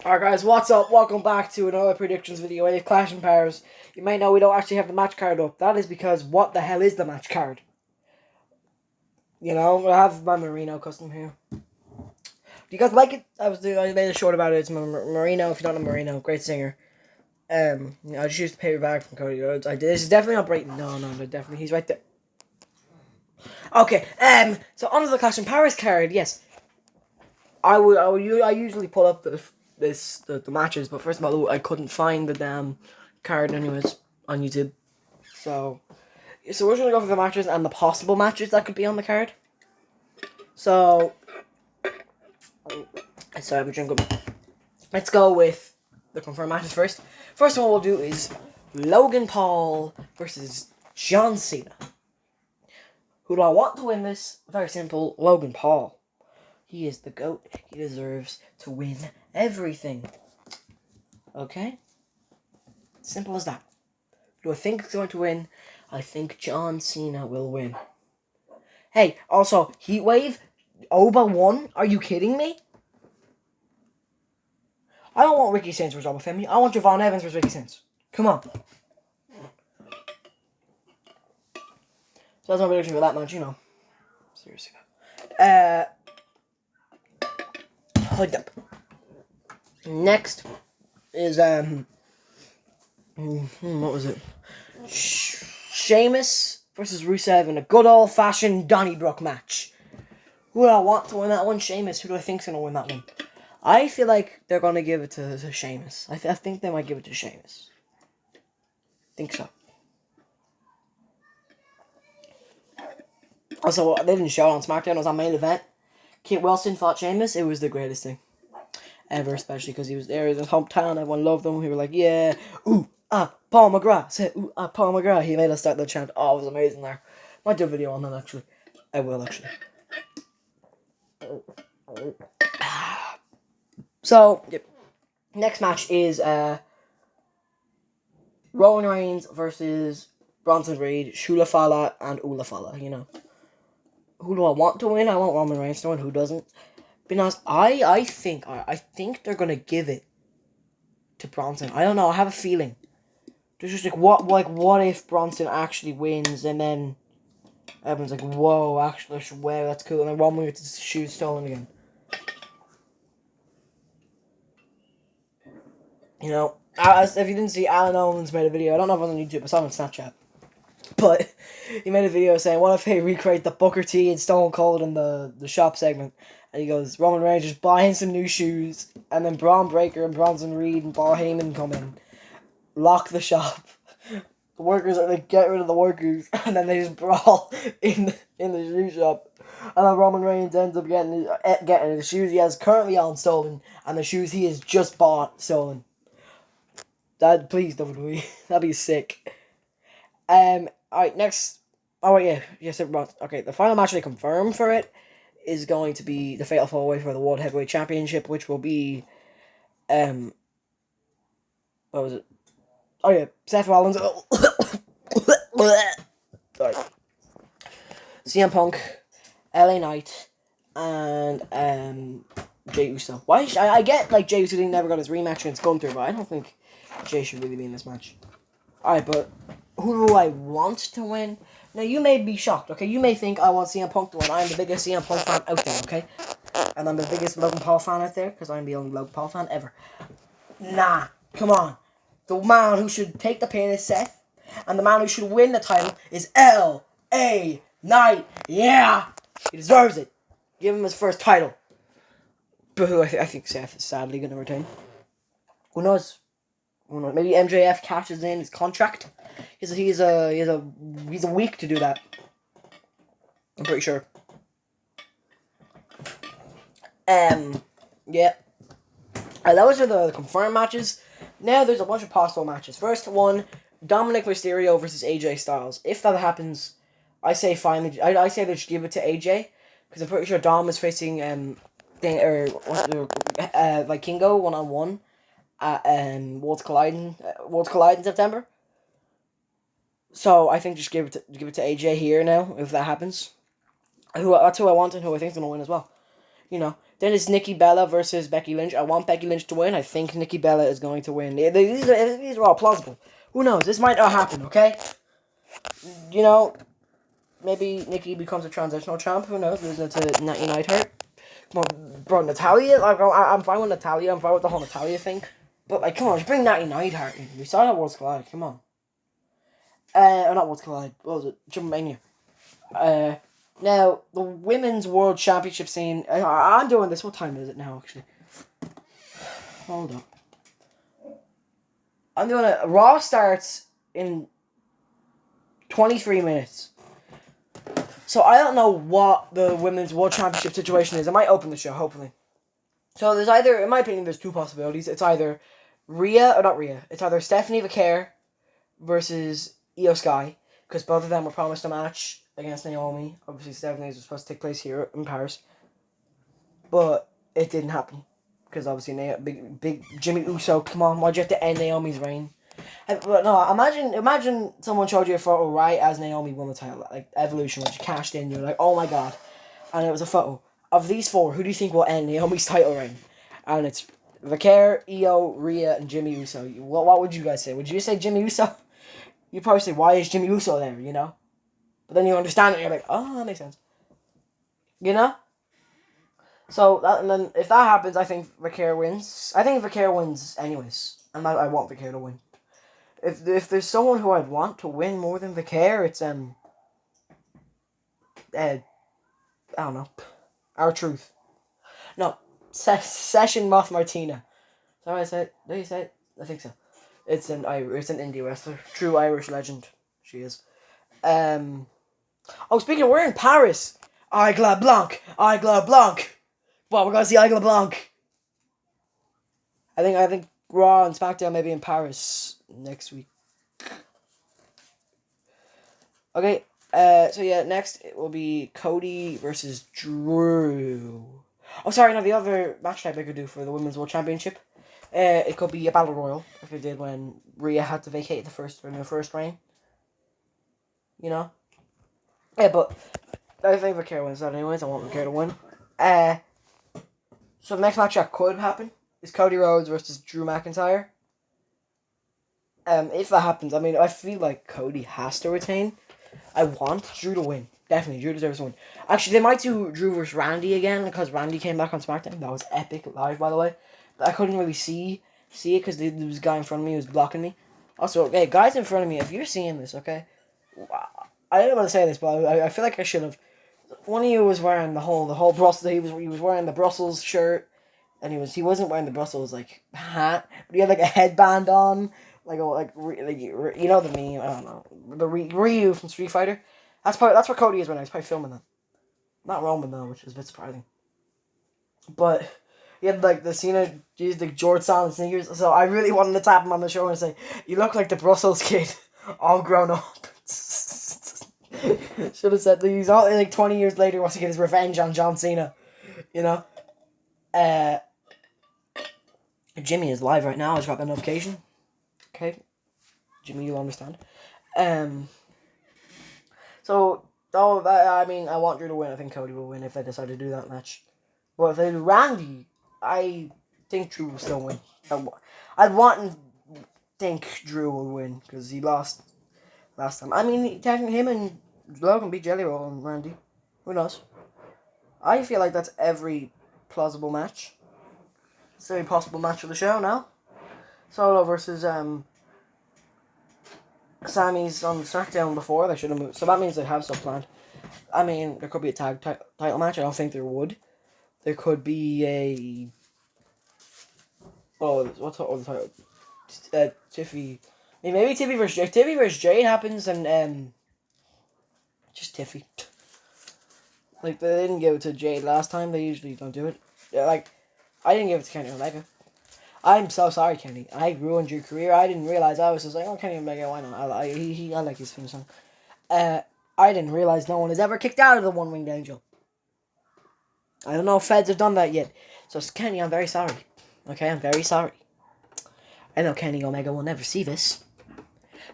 Alright guys, what's up? Welcome back to another predictions video with Clash and Powers. You may know we don't actually have the match card up. That is because what the hell is the match card? You know, I have my Merino custom here. Do you guys like it? I made a short about it. It's Merino, if you don't know Merino, great singer. I just used the paperback from Cody Rhodes. This is definitely not Brayton. No, definitely he's right there. Okay, so onto the Clash and Powers card, yes. I usually pull up the matches, but first of all, I couldn't find the damn card anyways on YouTube. So we're gonna go for the matches and the possible matches that could be on the card. So sorry, I'm drinking. Let's go with the confirmed matches first. First one we'll do is Logan Paul versus John Cena. Who do I want to win this? Very simple, Logan Paul. He is the GOAT. He deserves to win everything. Okay? Simple as that. Do I think it's going to win? I think John Cena will win. Hey, also, Heatwave, Oba won? Are you kidding me? I don't want Ricky Saints versus Oba Femi. I want Javon Evans versus Ricky Saints. Come on. So that's my prediction for that match, you know. Seriously. Hold up. Next is what was it? Sheamus versus Rusev in a good old fashioned Donnybrook match. Who do I want to win that one? Sheamus. Who do I think's gonna win that one? I feel like they're gonna give it to Sheamus. I think they might give it to Sheamus. Think so. Also, they didn't show it on SmackDown. It was on main event. Kit Wilson fought Sheamus. It was the greatest thing ever, especially because he was there in his hometown. Everyone loved him. He was like, yeah, ooh, Paul McGrath. Said, ooh, Paul McGrath. He made us start the chant. Oh, it was amazing there. Might do a video on that, actually. I will, actually. So, yep. Next match is Roman Reigns versus Bronson Reed, Shula Fala, and Ula Fala, you know. Who do I want to win? I want Roman Reigns to win. Who doesn't? Be honest, I think they're gonna give it to Bronson. I don't know. I have a feeling. There's just what if Bronson actually wins and then everyone's like, whoa, actually, wow, that's cool, and then Roman gets his shoes stolen again. You know, if you didn't see, Alan Owens made a video. I don't know if it was on YouTube. I saw it on Snapchat. But he made a video saying, what if they recreate the Booker T and Stone Cold in the shop segment? And he goes, Roman Reigns just buying some new shoes, and then Braun Breaker and Bronson Reed and Paul Heyman come in, lock the shop. The workers are like, get rid of the workers, and then they just brawl in the shoe shop. And then Roman Reigns ends up getting the shoes he has currently on stolen, and the shoes he has just bought stolen. Please WWE, that'd be sick. Alright, next. Oh, wait, yeah. Yes, okay, the final match they confirmed for it is going to be the Fatal 4-Way for the World Heavyweight Championship, which will be, what was it? Oh, yeah, Seth Rollins. Sorry. CM Punk, LA Knight, and, Jey Uso. Why? I get, like, Jey Uso never got his rematch against Gunther, but I don't think Jey should really be in this match. Alright, but who do I want to win? Now, you may be shocked, okay? You may think I want CM Punk to win. I'm the biggest CM Punk fan out there, okay? And I'm the biggest Logan Paul fan out there, because I'm the only Logan Paul fan ever. Nah, come on. The man who should take the pin is Seth, and the man who should win the title is L.A. Knight. Yeah! He deserves it. Give him his first title. But who I think Seth is sadly going to retain. Who knows? Maybe MJF cashes in his contract. He's a week to do that. I'm pretty sure. Yeah. Those are the confirmed matches. Now there's a bunch of possible matches. First one, Dominic Mysterio versus AJ Styles. If that happens, I say finally. I say they should give it to AJ because I'm pretty sure Dom is facing Vikingo 1-on-1. Worlds Collide in September. So I think just give it to AJ here now if that happens. That's who I want and who I think's gonna win as well. You know, Then it's Nikki Bella versus Becky Lynch. I want Becky Lynch to win. I think Nikki Bella is going to win. These are all plausible. Who knows? This might not happen, okay? You know, maybe Nikki becomes a transitional champ. Who knows? Losing to Natty Neidhart. Come on, bro, Natalia. Like, I'm fine with Natalia. I'm fine with the whole Natalia thing. But, like, come on, just bring Natty Neidhart in. We saw that Worlds Collide. Come on. Or not Worlds Collide. What was it? Jumpmania. Now, the Women's World Championship scene. I'm doing this. What time is it now, actually? Hold up. I'm doing it. Raw starts in 23 minutes. So I don't know what the Women's World Championship situation is. I might open the show, hopefully. So there's either, in my opinion, there's two possibilities. It's either it's either Stephanie Vaquer versus Io Sky, because both of them were promised a match against Naomi. Obviously, Stephanie's was supposed to take place here in Paris. But it didn't happen. Because obviously, big Jimmy Uso, come on, why'd you have to end Naomi's reign? But no, imagine someone showed you a photo right as Naomi won the title, like Evolution, when she cashed in. You're like, oh my god, and it was a photo of these four. Who do you think will end Naomi's title reign? And it's Vaquer, Io, Rhea, and Jimmy Uso. What would you guys say? Would you say Jimmy Uso? You probably say, why is Jimmy Uso there? You know, but then you understand it. You're like, oh, that makes sense. You know. So and then if that happens, I think Vaquer wins. I think Vaquer wins anyways, and I want Vaquer to win. If there's someone who I'd want to win more than Vaquer, it's I don't know, R-Truth. No, Session Moth Martina. Sorry, I said. Did you say it? I think so. It's an indie wrestler, true Irish legend. She is. Oh, speaking of, we're in Paris. Aigla Blanc. Well, we're gonna see Aigla Blanc. I think Raw and SmackDown may be in Paris next week. Okay, so yeah, next it will be Cody versus Drew. Oh, sorry, no, the other match type I could do for the Women's World Championship. It could be a Battle Royal, like they did when Rhea had to vacate the first reign. You know? Yeah, but I think Vaquer wins that anyways. I want Vaquer to win. So the next match that could happen is Cody Rhodes versus Drew McIntyre. If that happens, I mean, I feel like Cody has to retain. I want Drew to win. Definitely, Drew deserves to win. Actually, they might do Drew versus Randy again because Randy came back on SmackDown. That was epic live, by the way. But I couldn't really see it because there was a guy in front of me who was blocking me. Also, okay, guys in front of me, if you're seeing this, okay, I didn't want to say this, but I feel like I should have. One of you was wearing the whole Brussels. He was wearing the Brussels shirt, and he wasn't wearing the Brussels like hat, but he had like a headband on, like you know the meme. I don't know, the Ryu from Street Fighter. That's what Cody is right now. He's probably filming that. Not Roman though, which is a bit surprising. But he had like the Cena, used like George Sand sneakers. So I really wanted to tap him on the shoulder and say, "You look like the Brussels kid, all grown up." Should have said that he's all like 20 years later wants to get his revenge on John Cena. You know? Jimmy is live right now. I just got a notification. Okay. Jimmy, you'll understand. So, I mean, I want Drew to win. I think Cody will win if they decide to do that match. But if they do Randy, I think Drew will still win. I'd want and think Drew will win because he lost last time. I mean, technically him and Logan beat Jelly Roll and Randy. Who knows? I feel like that's every plausible match. It's every possible match of the show now. Solo versus Sammy's on SmackDown before. They should have moved. So that means they have stuff planned. I mean, there could be a tag title match. I don't think there would. There could be a... Oh, what's the title? Tiffy. I mean, maybe Tiffy versus Jade. Tiffy versus Jade happens and just Tiffy. Like, they didn't give it to Jade last time. They usually don't do it. Yeah, like, I didn't give it to Kenny Omega. I'm so sorry, Kenny. I ruined your career. I didn't realize. I was just like, oh, Kenny Omega, why not? I like his theme song. I didn't realize no one has ever kicked out of the One Winged Angel. I don't know if feds have done that yet. So, Kenny, I'm very sorry. Okay, I'm very sorry. I know Kenny Omega will never see this.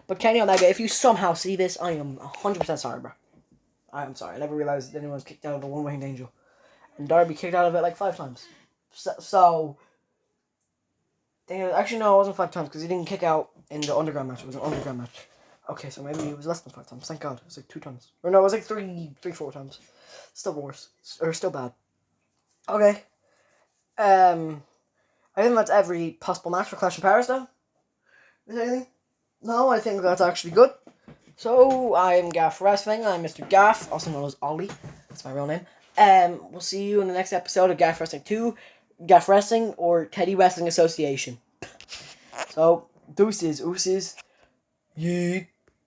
But Kenny Omega, if you somehow see this, I am 100% sorry, bro. I am sorry. I never realized anyone was kicked out of the One Winged Angel. and Darby kicked out of it like 5 times. So actually, no, it wasn't 5 times because he didn't kick out in the underground match. It was an underground match. Okay, so maybe it was less than 5 times. Thank God. It was like 2 times. Or no, it was like 4 times. Still worse. Or still bad. Okay. I think that's every possible match for Clash of Paris, though. Is there anything? No, I think that's actually good. So, I'm Gaff Wrestling. I'm Mr. Gaff, also known as Ollie. That's my real name. We'll see you in the next episode of Gaff Wrestling 2, Gaff Wrestling, or Teddy Wrestling Association. So, deuces, ooses, yeet.